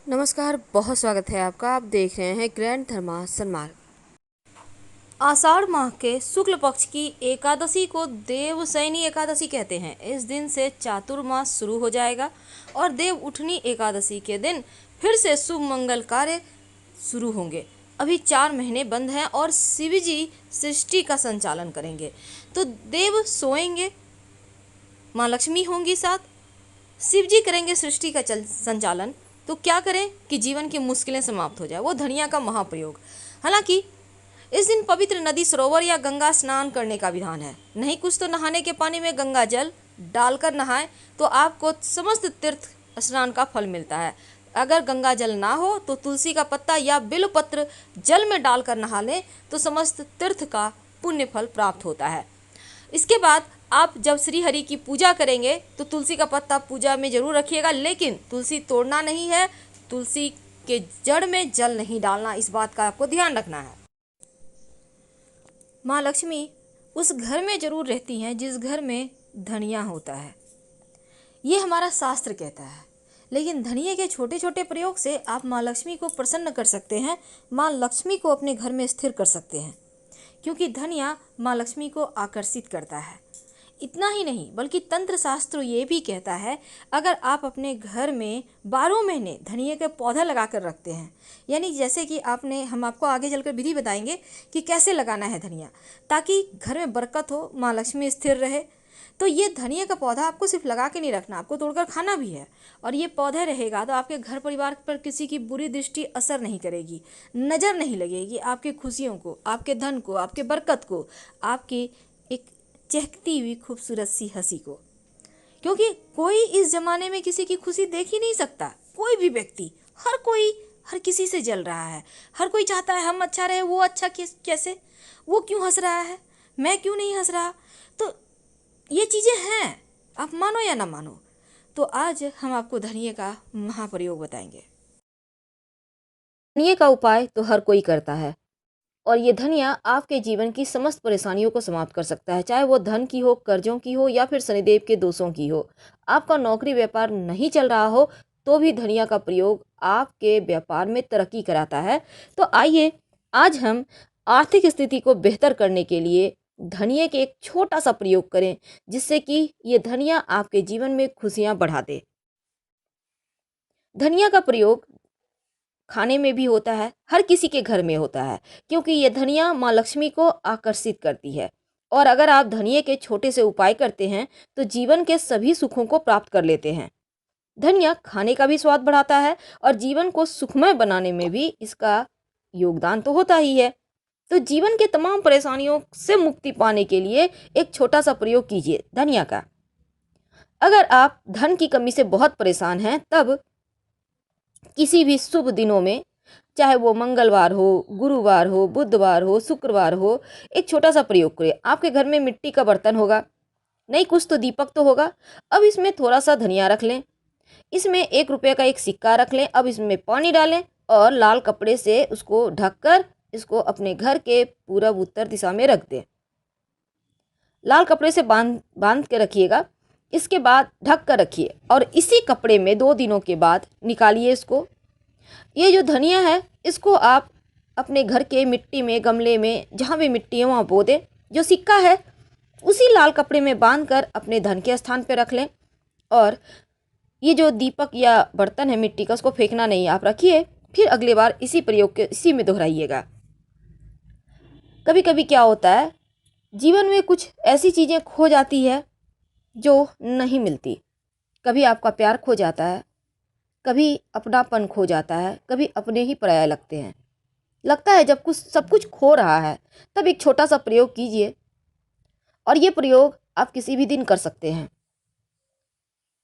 नमस्कार, बहुत स्वागत है आपका। आप देख रहे हैं ग्रैंड धर्मा सन्मार्ग। आषाढ़ माह के शुक्ल पक्ष की एकादशी को देवशयनी एकादशी कहते हैं। इस दिन से चातुर्मास शुरू हो जाएगा और देव उठनी एकादशी के दिन फिर से शुभ मंगल कार्य शुरू होंगे। अभी 4 महीने बंद हैं और शिव जी सृष्टि का संचालन करेंगे, तो देव सोएंगे, माँ लक्ष्मी होंगी साथ, शिव जी करेंगे सृष्टि का संचालन। तो क्या करें कि जीवन की मुश्किलें समाप्त हो जाए, वो धनिया का महाप्रयोग। हालांकि इस दिन पवित्र नदी, सरोवर या गंगा स्नान करने का विधान है। नहीं कुछ तो नहाने के पानी में गंगा जल डालकर नहाएं तो आपको समस्त तीर्थ स्नान का फल मिलता है। अगर गंगा जल ना हो तो तुलसी का पत्ता या बिल्व पत्र जल में डालकर नहा लें तो समस्त तीर्थ का पुण्य फल प्राप्त होता है। इसके बाद आप जब श्री हरि की पूजा करेंगे तो तुलसी का पत्ता पूजा में जरूर रखिएगा, लेकिन तुलसी तोड़ना नहीं है, तुलसी के जड़ में जल नहीं डालना, इस बात का आपको ध्यान रखना है। माँ लक्ष्मी उस घर में जरूर रहती हैं जिस घर में धनिया होता है, ये हमारा शास्त्र कहता है। लेकिन धनिये के छोटे छोटे प्रयोग से आप माँ लक्ष्मी को प्रसन्न कर सकते हैं, माँ लक्ष्मी को अपने घर में स्थिर कर सकते हैं, क्योंकि धनिया माँ लक्ष्मी को आकर्षित करता है। इतना ही नहीं बल्कि तंत्र शास्त्र ये भी कहता है, अगर आप अपने घर में 12 महीने धनिया के पौधा लगा कर रखते हैं, यानी जैसे कि हम आपको आगे चलकर विधि बताएंगे कि कैसे लगाना है धनिया, ताकि घर में बरकत हो, माँ लक्ष्मी स्थिर रहे। तो ये धनिया का पौधा आपको सिर्फ लगा के नहीं रखना, आपको तोड़कर खाना भी है। और ये पौधे रहेगा तो आपके घर परिवार पर किसी की बुरी दृष्टि असर नहीं करेगी, नज़र नहीं लगेगी आपकी खुशियों को, आपके धन को, आपके बरकत को, आपकी एक चहकती हुई खूबसूरत सी हंसी को। क्योंकि कोई इस जमाने में किसी की खुशी देख ही नहीं सकता, कोई भी व्यक्ति, हर कोई हर किसी से जल रहा है। हर कोई चाहता है हम अच्छा रहे, वो अच्छा कैसे, वो क्यों हंस रहा है, मैं क्यों नहीं हंस रहा। तो ये चीज़ें हैं, आप मानो या ना मानो। तो आज हम आपको धनिये का महाप्रयोग बताएंगे। धनिये का उपाय तो हर कोई करता है, और ये धनिया आपके जीवन की समस्त परेशानियों को समाप्त कर सकता है, चाहे वो धन की हो, कर्जों की हो, या फिर शनिदेव के दोषों की हो। आपका नौकरी व्यापार नहीं चल रहा हो तो भी धनिया का प्रयोग आपके व्यापार में तरक्की कराता है। तो आइए आज हम आर्थिक स्थिति को बेहतर करने के लिए धनिये के एक छोटा सा प्रयोग करें, जिससे कि ये धनिया आपके जीवन में खुशियां बढ़ा दे। धनिया का प्रयोग खाने में भी होता है, हर किसी के घर में होता है, क्योंकि ये धनिया माँ लक्ष्मी को आकर्षित करती है। और अगर आप धनिये के छोटे से उपाय करते हैं तो जीवन के सभी सुखों को प्राप्त कर लेते हैं। धनिया खाने का भी स्वाद बढ़ाता है और जीवन को सुखमय बनाने में भी इसका योगदान तो होता ही है। तो जीवन के तमाम परेशानियों से मुक्ति पाने के लिए एक छोटा सा प्रयोग कीजिए धनिया का। अगर आप धन की कमी से बहुत परेशान हैं, तब किसी भी शुभ दिनों में, चाहे वो मंगलवार हो, गुरुवार हो, बुधवार हो, शुक्रवार हो, एक छोटा सा प्रयोग करें। आपके घर में मिट्टी का बर्तन होगा, नहीं कुछ तो दीपक तो होगा। अब इसमें थोड़ा सा धनिया रख लें, इसमें 1 रुपये का एक सिक्का रख लें। अब इसमें पानी डालें और लाल कपड़े से उसको ढककर इसको अपने घर के पूरब उत्तर दिशा में रख दें। लाल कपड़े से बांध बांध के रखिएगा। इसके बाद ढक कर रखिए और इसी कपड़े में 2 दिनों के बाद निकालिए इसको। ये जो धनिया है इसको आप अपने घर के मिट्टी में, गमले में, जहाँ भी मिट्टी है वहाँ बो दें। जो सिक्का है उसी लाल कपड़े में बांधकर अपने धन के स्थान पर रख लें। और ये जो दीपक या बर्तन है मिट्टी का, उसको फेंकना नहीं, आप रखिए। फिर अगली बार इसी प्रयोग के इसी में दोहराइएगा। कभी कभी क्या होता है, जीवन में कुछ ऐसी चीज़ें खो जाती है जो नहीं मिलती। कभी आपका प्यार खो जाता है, कभी अपनापन खो जाता है, कभी अपने ही पराया लगते हैं। लगता है जब कुछ सब कुछ खो रहा है, तब एक छोटा सा प्रयोग कीजिए। और ये प्रयोग आप किसी भी दिन कर सकते हैं।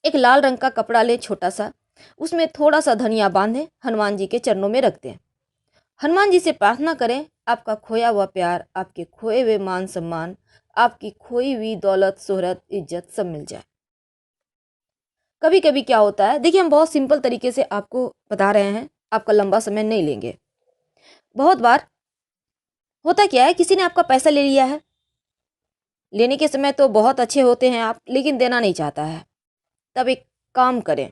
एक लाल रंग का कपड़ा लें छोटा सा, उसमें थोड़ा सा धनिया बांधें, हनुमान जी के चरणों में रख दें। हनुमान जी से प्रार्थना करें आपका खोया हुआ प्यार, आपके खोए हुए मान सम्मान, आपकी खोई हुई दौलत, शोहरत, इज्जत सब मिल जाए। कभी कभी क्या होता है, देखिए हम बहुत सिंपल तरीके से आपको बता रहे हैं, आपका लंबा समय नहीं लेंगे। बहुत बार होता क्या है, किसी ने आपका पैसा ले लिया है, लेने के समय तो बहुत अच्छे होते हैं आप, लेकिन देना नहीं चाहता है। तब एक काम करें,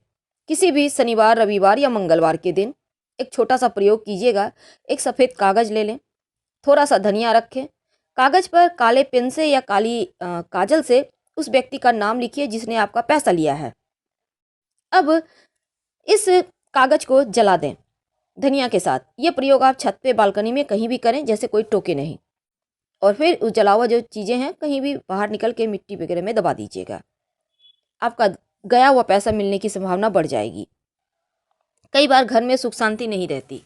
किसी भी शनिवार, रविवार या मंगलवार के दिन एक छोटा सा प्रयोग कीजिएगा। एक सफ़ेद कागज़ ले लें, थोड़ा सा धनिया रखें, कागज़ पर काले पेन से या काली काजल से उस व्यक्ति का नाम लिखिए जिसने आपका पैसा लिया है। अब इस कागज़ को जला दें धनिया के साथ। ये प्रयोग आप छत पे, बालकनी में कहीं भी करें, जैसे कोई टोके नहीं। और फिर उस जला हुआ जो चीज़ें हैं कहीं भी बाहर निकल के मिट्टी वगैरह में दबा दीजिएगा। आपका गया हुआ पैसा मिलने की संभावना बढ़ जाएगी। कई बार घर में सुख शांति नहीं रहती,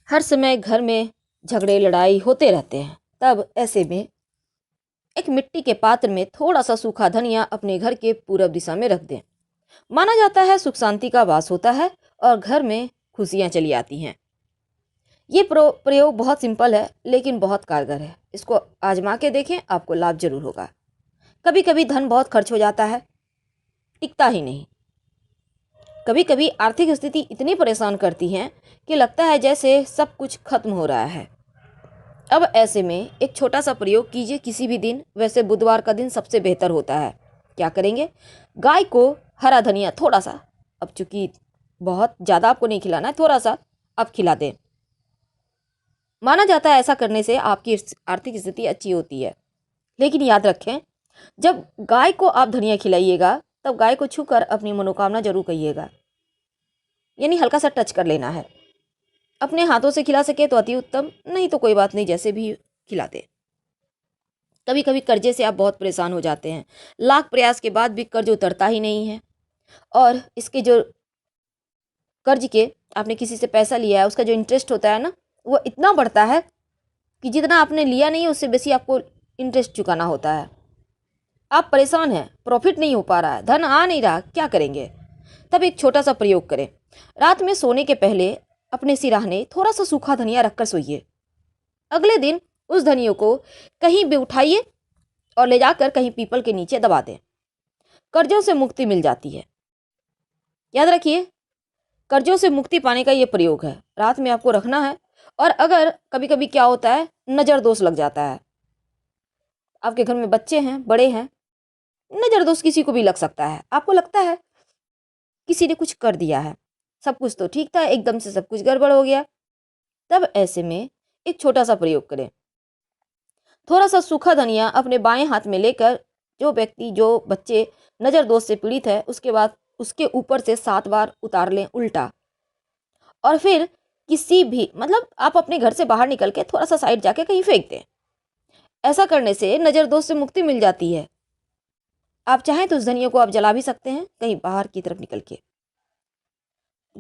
हर समय घर में झगड़े लड़ाई होते रहते हैं। तब ऐसे में एक मिट्टी के पात्र में थोड़ा सा सूखा धनिया अपने घर के पूरब दिशा में रख दें। माना जाता है सुख शांति का वास होता है और घर में खुशियां चली आती हैं। ये प्रयोग बहुत सिंपल है लेकिन बहुत कारगर है। इसको आजमा के देखें, आपको लाभ जरूर होगा। कभी कभी धन बहुत खर्च हो जाता है, टिकता ही नहीं। कभी कभी आर्थिक स्थिति इतनी परेशान करती है कि लगता है जैसे सब कुछ खत्म हो रहा है। अब ऐसे में एक छोटा सा प्रयोग कीजिए किसी भी दिन। वैसे बुधवार का दिन सबसे बेहतर होता है। क्या करेंगे, गाय को हरा धनिया थोड़ा सा, अब चूंकि बहुत ज़्यादा आपको नहीं खिलाना है, थोड़ा सा आप खिला दें। माना जाता है ऐसा करने से आपकी आर्थिक स्थिति अच्छी होती है। लेकिन याद रखें, जब गाय को आप धनिया खिलाइएगा तब गाय को छूकर अपनी मनोकामना जरूर कहिएगा, यानी हल्का सा टच कर लेना है। अपने हाथों से खिला सके तो अति उत्तम, नहीं तो कोई बात नहीं, जैसे भी खिला दे। कभी कभी कर्जे से आप बहुत परेशान हो जाते हैं, लाख प्रयास के बाद भी कर्ज उतरता ही नहीं है। और इसके जो कर्ज के आपने किसी से पैसा लिया है उसका जो इंटरेस्ट होता है ना, वो इतना बढ़ता है कि जितना आपने लिया नहीं है उससे बेसी आपको इंटरेस्ट चुकाना होता है। आप परेशान हैं, प्रॉफिट नहीं हो पा रहा है, धन आ नहीं रहा, क्या करेंगे? तब एक छोटा सा प्रयोग करें। रात में सोने के पहले अपने सिरहाने थोड़ा सा सूखा धनिया रखकर सोइए। अगले दिन उस धनिया को कहीं भी उठाइए और ले जाकर कहीं पीपल के नीचे दबा दें। कर्जों से मुक्ति मिल जाती है। याद रखिए, कर्जों से मुक्ति पाने का ये प्रयोग है। रात में आपको रखना है। और अगर कभी कभी क्या होता है, नज़र दोष लग जाता है, आपके घर में बच्चे हैं, बड़े हैं, नज़र दोष किसी को भी लग सकता है। आपको लगता है किसी ने कुछ कर दिया है, सब कुछ तो ठीक था, एकदम से सब कुछ गड़बड़ हो गया। तब ऐसे में एक छोटा सा प्रयोग करें। थोड़ा सा सूखा धनिया अपने बाएं हाथ में लेकर जो व्यक्ति, जो बच्चे नज़र दोष से पीड़ित है, उसके बाद उसके ऊपर से 7 बार उतार लें उल्टा। और फिर किसी भी, मतलब आप अपने घर से बाहर निकल के थोड़ा सा साइड जाके कहीं फेंक दें। ऐसा करने से नज़र दोष से मुक्ति मिल जाती है। आप चाहें तो उस धनिया को आप जला भी सकते हैं कहीं बाहर की तरफ निकल के।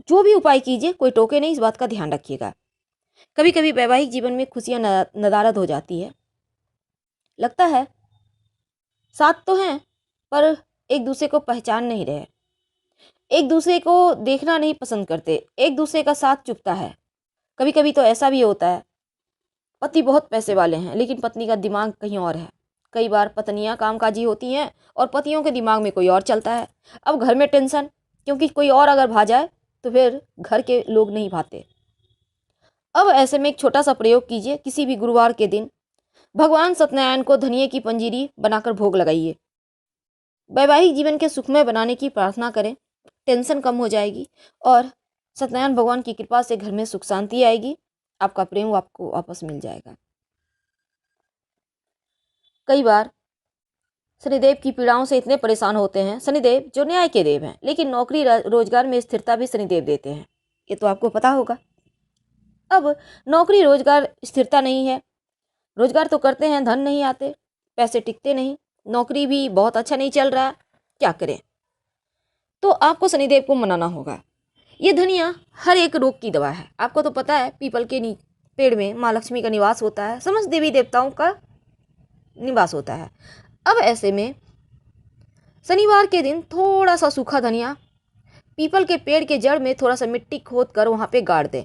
जो भी उपाय कीजिए, कोई टोके नहीं, इस बात का ध्यान रखिएगा। कभी कभी वैवाहिक जीवन में खुशियां नदारद हो जाती है। लगता है साथ तो हैं पर एक दूसरे को पहचान नहीं रहे, एक दूसरे को देखना नहीं पसंद करते, एक दूसरे का साथ चुभता है। कभी कभी तो ऐसा भी होता है, पति बहुत पैसे वाले हैं लेकिन पत्नी का दिमाग कहीं और है। कई बार पत्नियां कामकाजी होती हैं और पतियों के दिमाग में कोई और चलता है। अब घर में टेंशन, क्योंकि कोई और अगर भा जाए तो फिर घर के लोग नहीं भाते। अब ऐसे में एक छोटा सा प्रयोग कीजिए। किसी भी गुरुवार के दिन भगवान सत्यनारायण को धनिये की पंजीरी बनाकर भोग लगाइए। वैवाहिक जीवन के सुखमय बनाने की प्रार्थना करें, टेंशन कम हो जाएगी और सत्यनारायण भगवान की कृपा से घर में सुख शांति आएगी। आपका प्रेम आपको वापस मिल जाएगा। कई बार शनिदेव की पीड़ाओं से इतने परेशान होते हैं। शनिदेव जो न्याय के देव हैं, लेकिन नौकरी रोजगार में स्थिरता भी शनिदेव देते हैं, ये तो आपको पता होगा। अब नौकरी रोजगार स्थिरता नहीं है, रोजगार तो करते हैं, धन नहीं आते, पैसे टिकते नहीं, नौकरी भी बहुत अच्छा नहीं चल रहा, क्या करें? तो आपको शनिदेव को मनाना होगा। ये धनिया हर एक रोग की दवा है। आपको तो पता है पीपल के पेड़ में माँ लक्ष्मी का निवास होता है, समस्त देवी देवताओं का निवास होता है। अब ऐसे में शनिवार के दिन थोड़ा सा सूखा धनिया पीपल के पेड़ के जड़ में थोड़ा सा मिट्टी खोद कर वहाँ पे गाड़ दें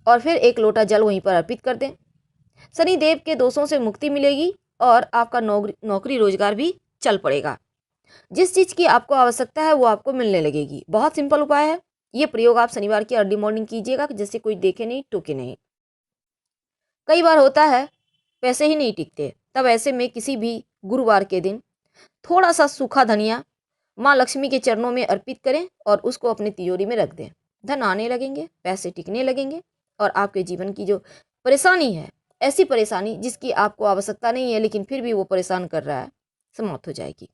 और फिर एक लोटा जल वहीं पर अर्पित कर दें। शनिदेव के दोषों से मुक्ति मिलेगी और आपका नौकरी रोजगार भी चल पड़ेगा। जिस चीज़ की आपको आवश्यकता है वो आपको मिलने लगेगी। बहुत सिंपल उपाय है। ये प्रयोग आप शनिवार की अर्ली मॉर्निंग कीजिएगा, जैसे कोई देखे नहीं, टोके नहीं। कई बार होता है पैसे ही नहीं टिकते, तब ऐसे में किसी भी गुरुवार के दिन थोड़ा सा सूखा धनिया माँ लक्ष्मी के चरणों में अर्पित करें और उसको अपनी तिजोरी में रख दें। धन आने लगेंगे, पैसे टिकने लगेंगे और आपके जीवन की जो परेशानी है, ऐसी परेशानी जिसकी आपको आवश्यकता नहीं है लेकिन फिर भी वो परेशान कर रहा है, समाप्त हो जाएगी।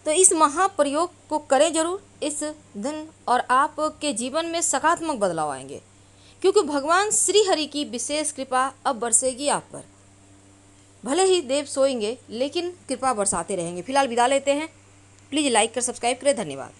तो इस महाप्रयोग को करें जरूर। इस दिन और आपके जीवन में सकारात्मक बदलाव आएंगे, क्योंकि भगवान श्री हरि की विशेष कृपा अब बरसेगी आप पर। भले ही देव सोएंगे लेकिन कृपा बरसाते रहेंगे। फिलहाल विदा लेते हैं। प्लीज़ लाइक कर सब्सक्राइब करें। धन्यवाद।